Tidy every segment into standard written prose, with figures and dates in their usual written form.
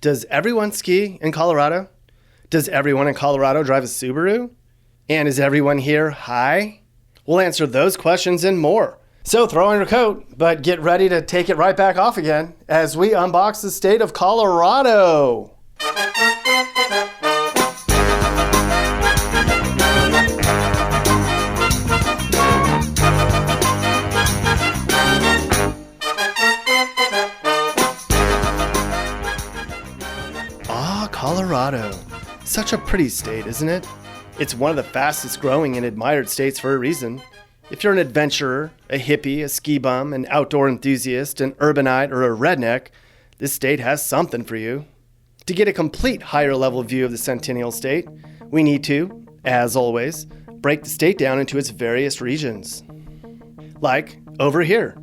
Does everyone ski in Colorado? Does everyone in Colorado drive a Subaru? And is everyone here high? We'll answer those questions and more. So throw on your coat, but get ready to take it right back off again as we unbox the state of Colorado. Colorado. Such a pretty state, isn't it? It's one of the fastest growing and admired states for a reason. If you're an adventurer, a hippie, a ski bum, an outdoor enthusiast, an urbanite, or a redneck, this state has something for you. To get a complete higher level view of the Centennial State, we need to, as always, break the state down into its various regions. Like over here.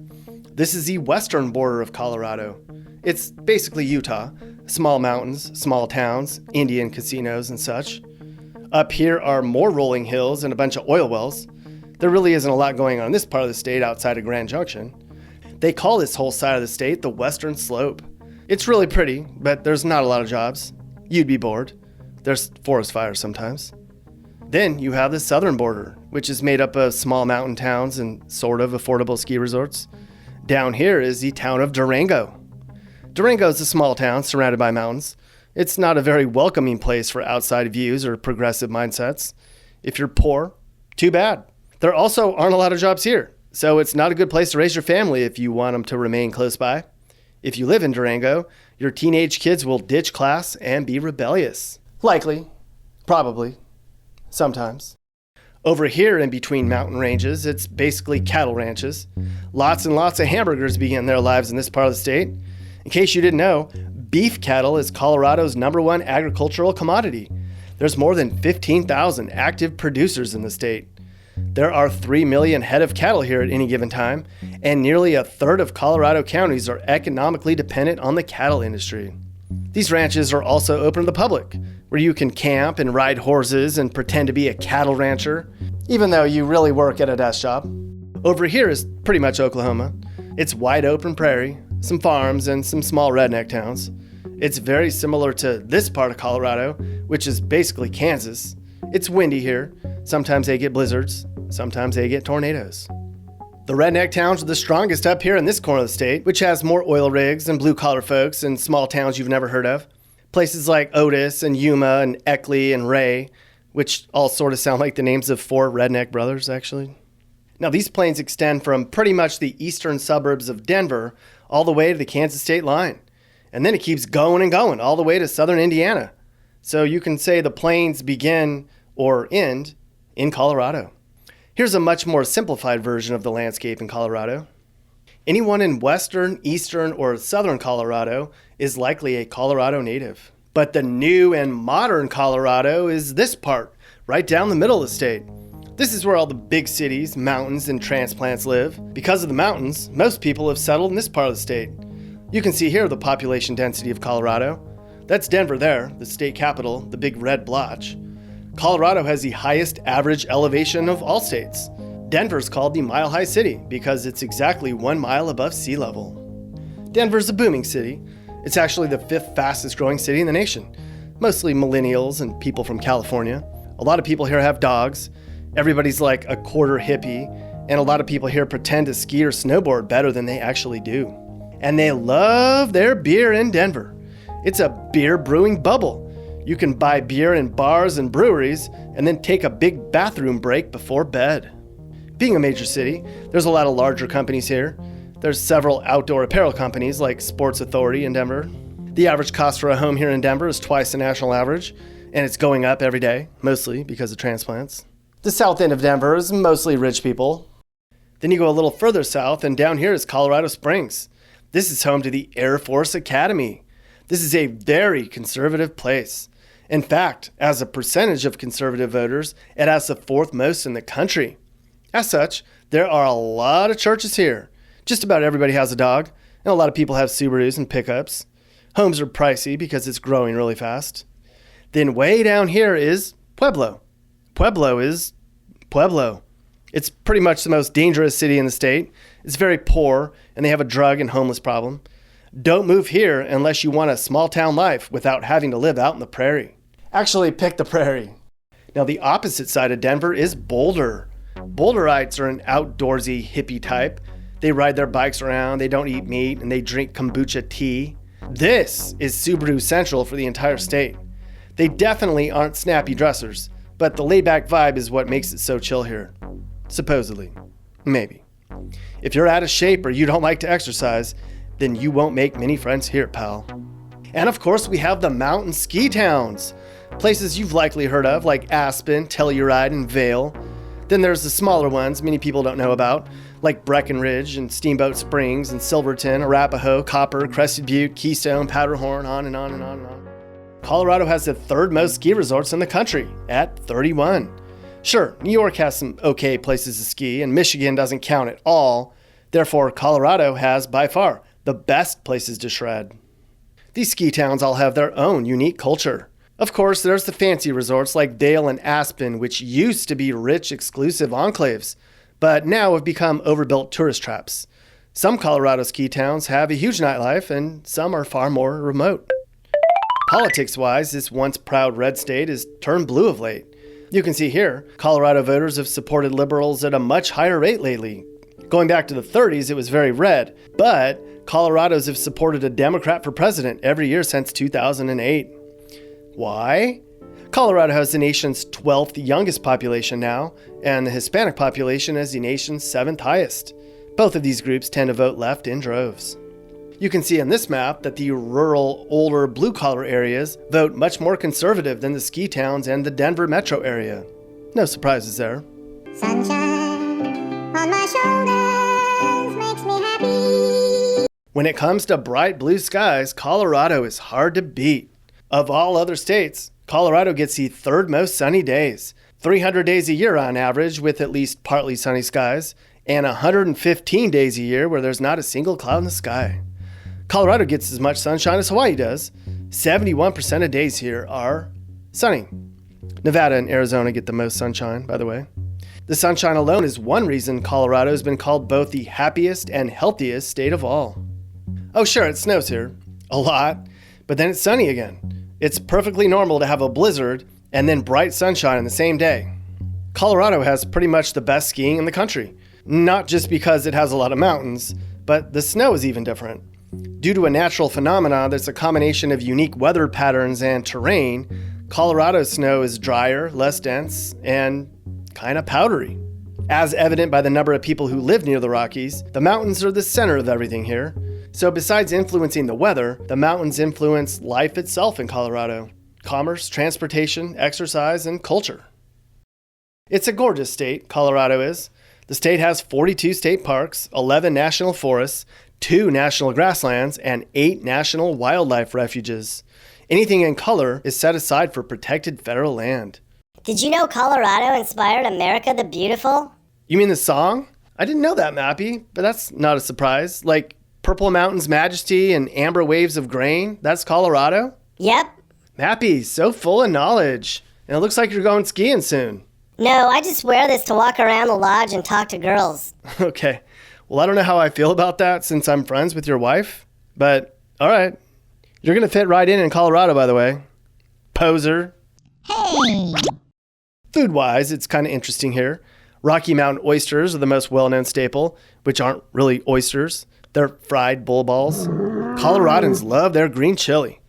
This is the western border of Colorado. It's basically Utah. Small mountains, small towns, Indian casinos and such. Up here are more rolling hills and a bunch of oil wells. There really isn't a lot going on in this part of the state outside of Grand Junction. They call this whole side of the state the Western Slope. It's really pretty, but there's not a lot of jobs. You'd be bored. There's forest fires sometimes. Then you have the southern border, which is made up of small mountain towns and sort of affordable ski resorts. Down here is the town of Durango. Durango is a small town surrounded by mountains. It's not a very welcoming place for outside views or progressive mindsets. If you're poor, too bad. There also aren't a lot of jobs here, so it's not a good place to raise your family if you want them to remain close by. If you live in Durango, your teenage kids will ditch class and be rebellious. Likely. Probably. Sometimes. Over here in between mountain ranges, it's basically cattle ranches. Lots and lots of hamburgers begin their lives in this part of the state. In case you didn't know, beef cattle is Colorado's #1 agricultural commodity. There's more than 15,000 active producers in the state. There are 3 million head of cattle here at any given time, and nearly a third of Colorado counties are economically dependent on the cattle industry. These ranches are also open to the public, where you can camp and ride horses and pretend to be a cattle rancher, even though you really work at a desk job. Over here is pretty much Oklahoma. It's wide open prairie, some farms, and some small redneck towns. It's very similar to this part of Colorado, which is basically Kansas. It's windy here. Sometimes they get blizzards. Sometimes they get tornadoes. The redneck towns are the strongest up here in this corner of the state, which has more oil rigs and blue-collar folks and small towns you've never heard of. Places like Otis and Yuma and Eckley and Ray, which all sort of sound like the names of 4 redneck brothers, actually. Now, these plains extend from pretty much the eastern suburbs of Denver all the way to the Kansas state line. And then it keeps going and going all the way to southern Indiana. So you can say the plains begin or end in Colorado. Here's a much more simplified version of the landscape in Colorado. Anyone in western, eastern, or southern Colorado is likely a Colorado native. But the new and modern Colorado is this part, right down the middle of the state. This is where all the big cities, mountains, and transplants live. Because of the mountains, most people have settled in this part of the state. You can see here the population density of Colorado. That's Denver there, the state capital, the big red blotch. Colorado has the highest average elevation of all states. Denver's called the Mile High City because it's exactly 1 mile above sea level. Denver's a booming city. It's actually the 5th fastest growing city in the nation. Mostly millennials and people from California. A lot of people here have dogs. Everybody's like a quarter hippie, and a lot of people here pretend to ski or snowboard better than they actually do. And they love their beer in Denver. It's a beer brewing bubble. You can buy beer in bars and breweries and then take a big bathroom break before bed. Being a major city, there's a lot of larger companies here. There's several outdoor apparel companies like Sports Authority in Denver. The average cost for a home here in Denver is twice the national average, and it's going up every day, mostly because of transplants. The south end of Denver is mostly rich people. Then you go a little further south, and down here is Colorado Springs. This is home to the Air Force Academy. This is a very conservative place. In fact, as a percentage of conservative voters, it has the 4th most in the country. As such, there are a lot of churches here. Just about everybody has a dog, and a lot of people have Subarus and pickups. Homes are pricey because it's growing really fast. Then way down here is Pueblo. Pueblo is Pueblo. It's pretty much the most dangerous city in the state. It's very poor, and they have a drug and homeless problem. Don't move here unless you want a small town life without having to live out in the prairie. Actually, pick the prairie. Now, the opposite side of Denver is Boulder. Boulderites are an outdoorsy hippie type. They ride their bikes around, they don't eat meat, and they drink kombucha tea. This is Subaru Central for the entire state. They definitely aren't snappy dressers, but the laid-back vibe is what makes it so chill here. Supposedly. Maybe. If you're out of shape or you don't like to exercise, then you won't make many friends here, pal. And of course, we have the mountain ski towns. Places you've likely heard of, like Aspen, Telluride, and Vail. Then there's the smaller ones many people don't know about, like Breckenridge and Steamboat Springs and Silverton, Arapahoe, Copper, Crested Butte, Keystone, Powderhorn, on and on and on and on. Colorado has the third most ski resorts in the country, at 31. Sure, New York has some okay places to ski, and Michigan doesn't count at all. Therefore, Colorado has, by far, the best places to shred. These ski towns all have their own unique culture. Of course, there's the fancy resorts like Vail and Aspen, which used to be rich, exclusive enclaves, but now have become overbuilt tourist traps. Some Colorado ski towns have a huge nightlife, and some are far more remote. Politics-wise, this once proud red state has turned blue of late. You can see here, Colorado voters have supported liberals at a much higher rate lately. Going back to the 30s, it was very red, but Colorados have supported a Democrat for president every year since 2008. Why? Colorado has the nation's 12th youngest population now, and the Hispanic population is the nation's 7th highest. Both of these groups tend to vote left in droves. You can see on this map that the rural, older, blue-collar areas vote much more conservative than the ski towns and the Denver metro area. No surprises there. Sunshine on my shoulders makes me happy. When it comes to bright blue skies, Colorado is hard to beat. Of all other states, Colorado gets the third most sunny days, 300 days a year on average with at least partly sunny skies, and 115 days a year where there's not a single cloud in the sky. Colorado gets as much sunshine as Hawaii does. 71% of days here are sunny. Nevada and Arizona get the most sunshine, by the way. The sunshine alone is one reason Colorado has been called both the happiest and healthiest state of all. Oh sure, it snows here. A lot. But then it's sunny again. It's perfectly normal to have a blizzard and then bright sunshine in the same day. Colorado has pretty much the best skiing in the country. Not just because it has a lot of mountains, but the snow is even different. Due to a natural phenomenon that's a combination of unique weather patterns and terrain, Colorado's snow is drier, less dense, and kind of powdery. As evident by the number of people who live near the Rockies, the mountains are the center of everything here. So besides influencing the weather, the mountains influence life itself in Colorado. Commerce, transportation, exercise, and culture. It's a gorgeous state, Colorado is. The state has 42 state parks, 11 national forests, 2 national grasslands, and 8 national wildlife refuges. Anything in color is set aside for protected federal land. Did you know Colorado inspired America the Beautiful? You mean the song? I didn't know that, Mappy, but that's not a surprise. Like Purple Mountain's Majesty and Amber Waves of Grain, that's Colorado? Yep. Mappy, so full of knowledge. And it looks like you're going skiing soon. No, I just wear this to walk around the lodge and talk to girls. Okay. Well, I don't know how I feel about that since I'm friends with your wife. But, all right. You're going to fit right in Colorado, by the way. Poser. Hey! Food-wise, it's kind of interesting here. Rocky Mountain oysters are the most well-known staple, which aren't really oysters. They're fried bull balls. Coloradans love their green chili,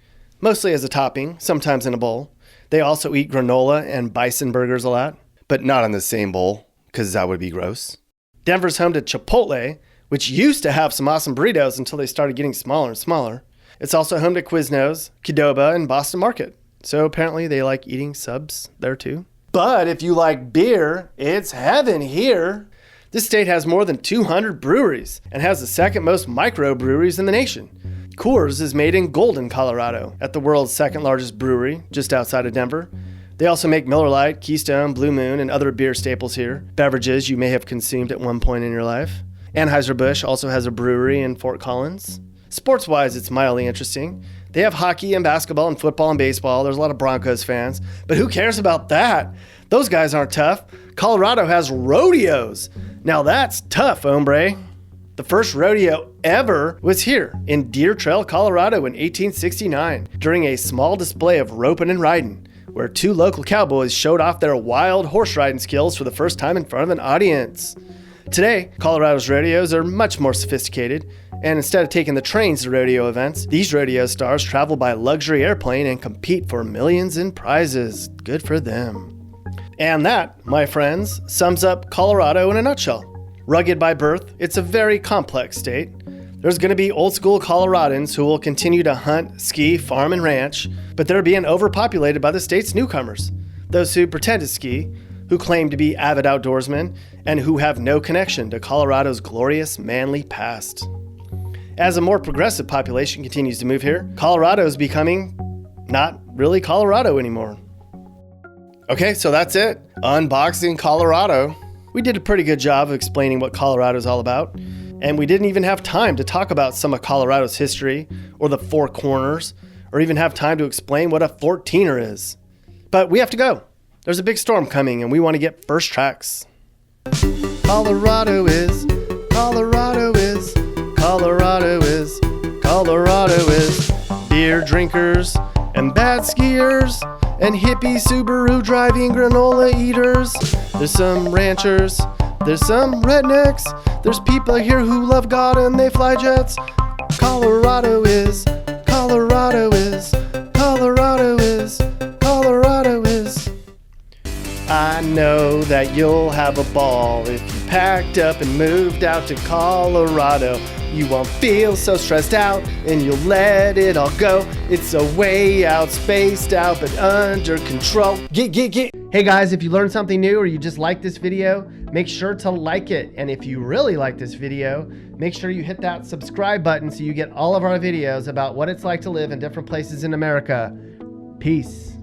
mostly as a topping, sometimes in a bowl. They also eat granola and bison burgers a lot, but not in the same bowl, because that would be gross. Denver's home to Chipotle, which used to have some awesome burritos until they started getting smaller and smaller. It's also home to Quiznos, Qdoba, and Boston Market. So apparently they like eating subs there too. But if you like beer, it's heaven here. This state has more than 200 breweries and has the second most microbreweries in the nation. Coors is made in Golden, Colorado, at the world's second largest brewery, just outside of Denver. They also make Miller Lite, Keystone, Blue Moon, and other beer staples here, beverages you may have consumed at one point in your life. Anheuser-Busch also has a brewery in Fort Collins. Sports-wise, it's mildly interesting. They have hockey and basketball and football and baseball. There's a lot of Broncos fans. But who cares about that? Those guys aren't tough. Colorado has rodeos. Now that's tough, hombre. The first rodeo ever was here in Deer Trail, Colorado in 1869 during a small display of roping and riding, where two local cowboys showed off their wild horse riding skills for the first time in front of an audience. Today, Colorado's rodeos are much more sophisticated, and instead of taking the trains to rodeo events, these rodeo stars travel by luxury airplane and compete for millions in prizes. Good for them. And that, my friends, sums up Colorado in a nutshell. Rugged by birth, it's a very complex state. There's going to be old school Coloradans who will continue to hunt, ski, farm, and ranch, but they're being overpopulated by the state's newcomers. Those who pretend to ski, who claim to be avid outdoorsmen, and who have no connection to Colorado's glorious, manly past. As a more progressive population continues to move here, Colorado is becoming not really Colorado anymore. Okay, so that's it. Unboxing Colorado. We did a pretty good job of explaining what Colorado is all about, and we didn't even have time to talk about some of Colorado's history, or the Four Corners, or even have time to explain what a 14er is. But we have to go. There's a big storm coming, and we want to get first tracks. Colorado is, Colorado is, Colorado is, Colorado is. Beer drinkers and bad skiers and hippie Subaru driving granola eaters. There's some ranchers, there's some rednecks, there's people here who love God and they fly jets. Colorado is, Colorado is, Colorado is, Colorado is. I know that you'll have a ball if you packed up and moved out to Colorado. You won't feel so stressed out and you'll let it all go. It's a way out, spaced out, but under control. Get. Hey guys, if you learned something new or you just like this video, make sure to like it. And if you really like this video, make sure you hit that subscribe button so you get all of our videos about what it's like to live in different places in America. Peace.